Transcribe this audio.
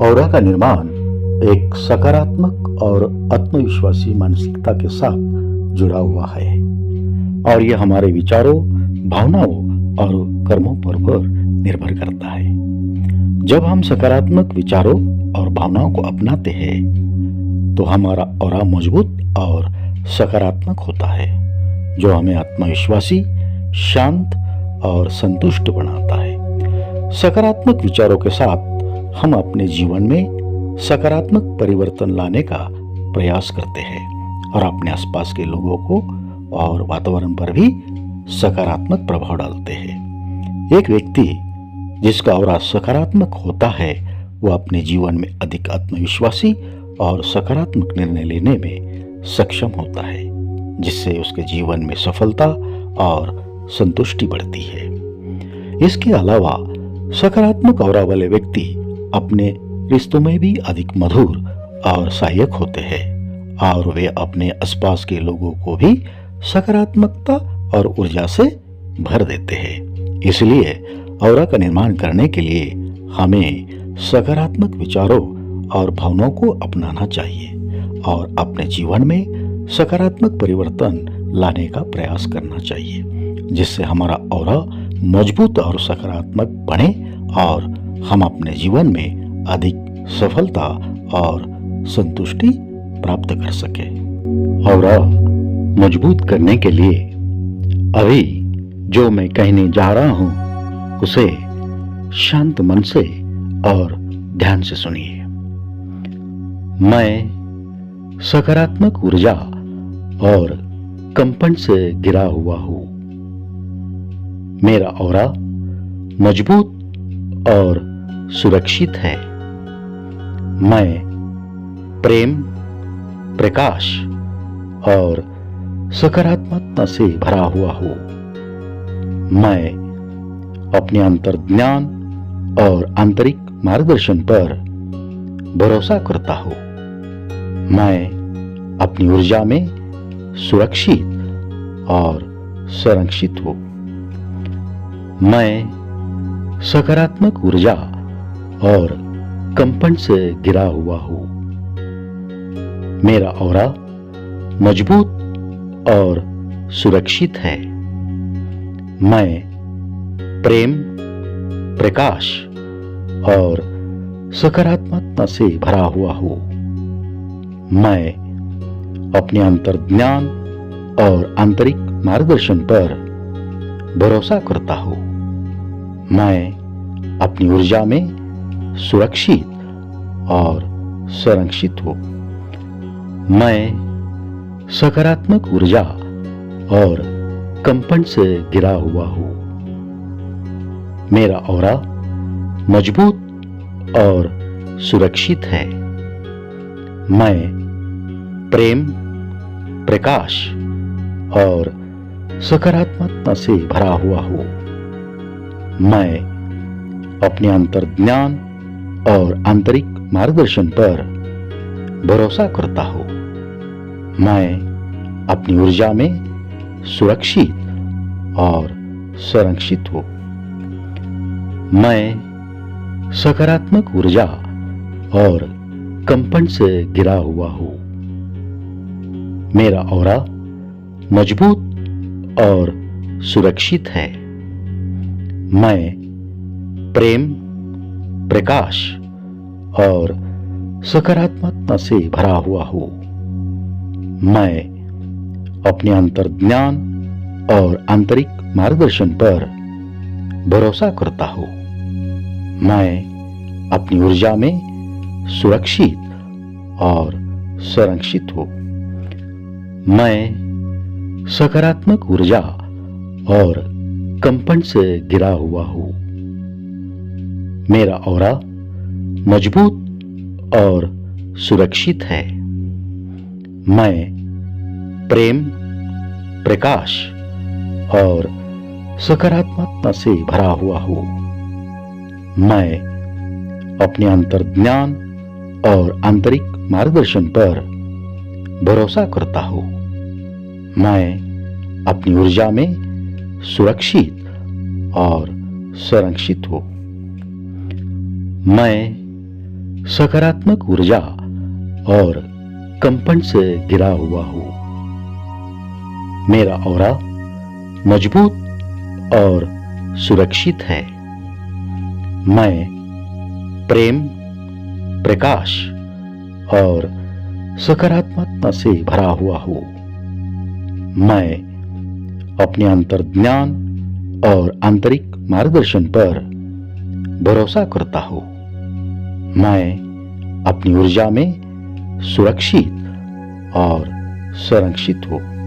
Aura का निर्माण एक सकारात्मक और आत्मविश्वासी मानसिकता के साथ जुड़ा हुआ है और यह हमारे विचारों, भावनाओं और कर्मों पर निर्भर करता है। जब हम सकारात्मक विचारों और भावनाओं को अपनाते हैं तो हमारा ऑरा मजबूत और सकारात्मक होता है, जो हमें आत्मविश्वासी, शांत और संतुष्ट बनाता है। सकारात्मक विचारों के साथ हम अपने जीवन में सकारात्मक परिवर्तन लाने का प्रयास करते हैं और अपने आसपास के लोगों को और वातावरण पर भी सकारात्मक प्रभाव डालते हैं। एक व्यक्ति जिसका ऑरा सकारात्मक होता है वह अपने जीवन में अधिक आत्मविश्वासी और सकारात्मक निर्णय लेने में सक्षम होता है, जिससे उसके जीवन में सफलता और संतुष्टि बढ़ती है। इसके अलावा सकारात्मक ऑरा वाले व्यक्ति अपने रिश्तों में भी अधिक मधुर और सहायक होते हैं और वे अपने आसपास के लोगों को भी सकारात्मकता और ऊर्जा से भर देते हैं। इसलिए ऑरा का निर्माण करने के लिए हमें सकारात्मक विचारों और भावनाओं को अपनाना चाहिए और अपने जीवन में सकारात्मक परिवर्तन लाने का प्रयास करना चाहिए, जिससे हमारा ऑरा मजबूत और सकारात्मक बने और हम अपने जीवन में अधिक सफलता और संतुष्टि प्राप्त कर सके। ऑरा मजबूत करने के लिए अभी जो मैं कहने जा रहा हूं उसे शांत मन से और ध्यान से सुनिए। मैं सकारात्मक ऊर्जा और कंपन से घिरा हुआ हूं। मेरा ऑरा मजबूत और सुरक्षित है। मैं प्रेम, प्रकाश और सकारात्मकता से भरा हुआ हूं। मैं अपने अंतर्ज्ञान और आंतरिक मार्गदर्शन पर भरोसा करता हूं। मैं अपनी ऊर्जा में सुरक्षित और संरक्षित हूं। मैं सकारात्मक ऊर्जा और कंपन से घिरा हुआ हूं। मेरा ऑरा मजबूत और सुरक्षित है। मैं प्रेम, प्रकाश और सकारात्मकता से भरा हुआ हूं। मैं अपने अंतर्ज्ञान और आंतरिक मार्गदर्शन पर भरोसा करता हूं। मैं अपनी ऊर्जा में सुरक्षित और संरक्षित हूं। मैं सकारात्मक ऊर्जा और कंपन से घिरा हुआ हूं। मेरा ऑरा मजबूत और सुरक्षित है। मैं प्रेम, प्रकाश और सकारात्मकता से भरा हुआ हूं। मैं अपने अंतर्ज्ञान और आंतरिक मार्गदर्शन पर भरोसा करता हूं। मैं अपनी ऊर्जा में सुरक्षित और संरक्षित हूं। मैं सकारात्मक ऊर्जा और कंपन से घिरा हुआ हूं। मेरा ऑरा मजबूत और सुरक्षित है। मैं प्रेम, प्रकाश और सकारात्मकता से भरा हुआ हूं। मैं अपने अंतर्ज्ञान और आंतरिक मार्गदर्शन पर भरोसा करता हूं। मैं अपनी ऊर्जा में सुरक्षित और संरक्षित हूं। मैं सकारात्मक ऊर्जा और कंपन से घिरा हुआ हूं। मेरा ऑरा मजबूत और सुरक्षित है। मैं प्रेम, प्रकाश और सकारात्मकता से भरा हुआ हूं। मैं अपने अंतर्ज्ञान और आंतरिक मार्गदर्शन पर भरोसा करता हूं। मैं अपनी ऊर्जा में सुरक्षित और संरक्षित हूं। मैं सकारात्मक ऊर्जा और कंपन से घिरा हुआ हूं। मेरा ऑरा मजबूत और सुरक्षित है। मैं प्रेम, प्रकाश और सकारात्मकता से भरा हुआ हूं। मैं अपने अंतर्ज्ञान और आंतरिक मार्गदर्शन पर भरोसा करता हूं। मैं अपनी ऊर्जा में सुरक्षित और संरक्षित हूं।